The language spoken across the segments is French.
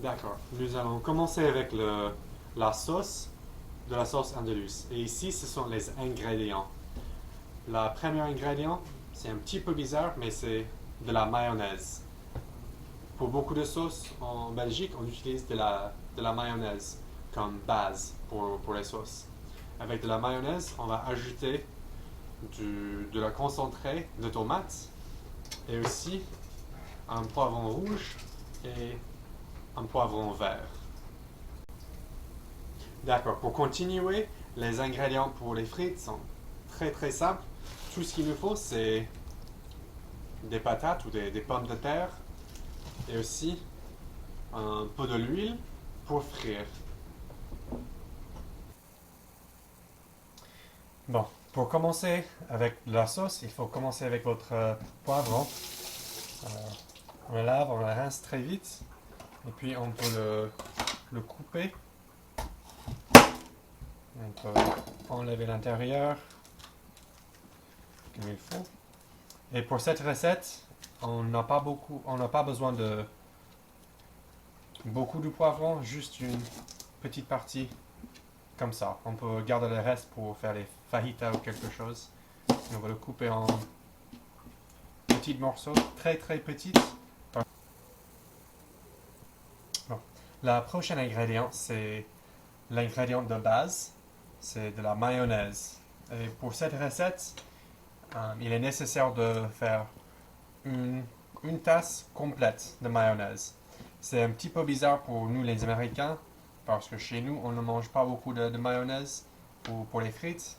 D'accord. Nous allons commencer avec la sauce de la sauce andalouse. Et ici, ce sont les ingrédients. Le premier ingrédient, c'est un petit peu bizarre, mais c'est de la mayonnaise. Pour beaucoup de sauces en Belgique, on utilise de la mayonnaise comme base pour les sauces. Avec de la mayonnaise, on va ajouter de la concentrée de tomates et aussi un poivron rouge et un poivron vert. D'accord, pour continuer, les ingrédients pour les frites sont très très simples. Tout ce qu'il nous faut, c'est des patates ou des pommes de terre et aussi un peu de l'huile pour frire. Bon, pour commencer avec la sauce, il faut commencer avec votre poivron. Euh, on le lave, on le rince très vite et puis on peut le couper. On peut enlever l'intérieur comme il faut. Et pour cette recette, on n'a pas besoin de beaucoup de poivron, juste une petite partie comme ça. On peut garder le reste pour faire les fajitas ou quelque chose. On va le couper en petits morceaux, très très petits. Bon. La prochaine ingrédient, c'est l'ingrédient de base, c'est de la mayonnaise. Et pour cette recette, il est nécessaire de faire une, une tasse complète de mayonnaise. C'est un petit peu bizarre pour nous les Américains, parce que chez nous, on ne mange pas beaucoup de mayonnaise pour les frites.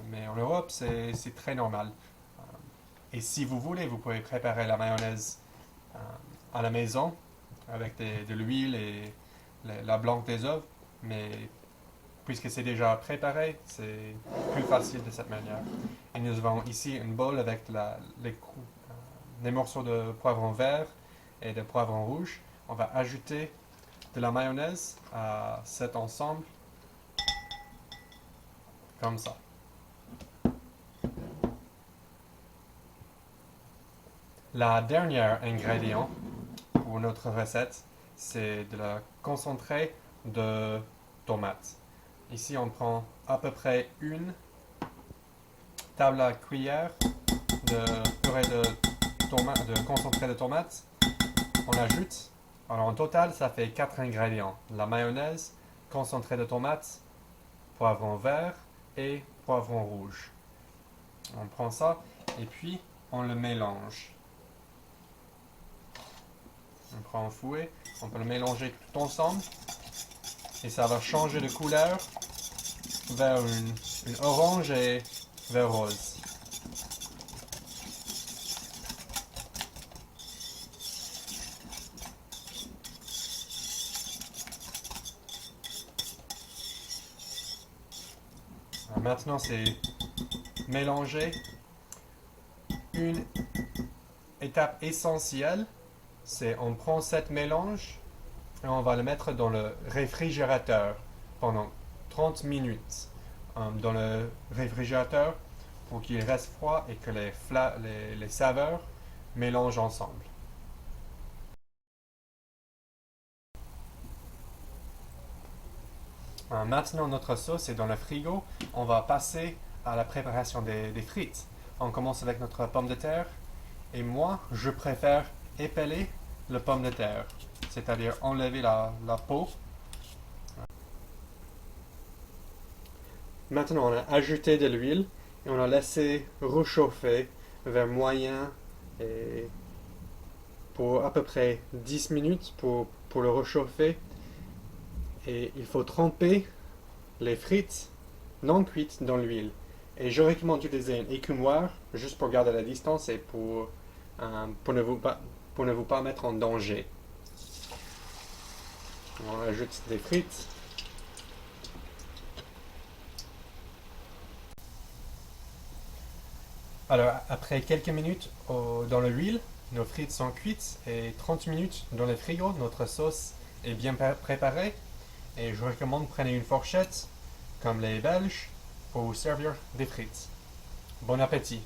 Mais en Europe, c'est très normal. Et si vous voulez, vous pouvez préparer la mayonnaise à la maison avec de l'huile et la blanc des œufs. Mais puisque c'est déjà préparé, c'est plus facile de cette manière. Et nous avons ici une bowl avec les morceaux de poivron vert et de poivron rouge. On va ajouter de la mayonnaise à cet ensemble, comme ça. La dernière ingrédient pour notre recette, c'est de la concentrée de tomates. Ici, on prend à peu près une table à cuillère de purée de concentré de tomates. On ajoute, alors en total, ça fait 4 ingrédients. La mayonnaise, concentré de tomates, poivron vert et poivron rouge. On prend ça et puis on le mélange. On prend un fouet, on peut le mélanger tout ensemble et ça va changer de couleur vers une orange et vers rose. Alors maintenant c'est mélangé. Une étape essentielle, c'est on prend cette mélange et on va le mettre dans le réfrigérateur pendant 30 minutes dans le réfrigérateur pour qu'il reste froid et que les saveurs mélangent ensemble. Maintenant, notre sauce est dans le frigo. On va passer à la préparation des frites. On commence avec notre pomme de terre. Et moi, je préfère épeler le pomme de terre, c'est-à-dire enlever la peau. Maintenant, on a ajouté de l'huile et on a laissé réchauffer vers moyen et pour à peu près 10 minutes pour le réchauffer. Et il faut tremper les frites non cuites dans l'huile. Et je recommande d'utiliser un écumoire juste pour garder la distance et pour ne vous pas mettre en danger. On ajoute des frites. Alors, après quelques minutes dans l'huile, nos frites sont cuites et 30 minutes dans le frigo, notre sauce est bien préparée. Et je recommande prenez une fourchette, comme les Belges, pour vous servir des frites. Bon appétit!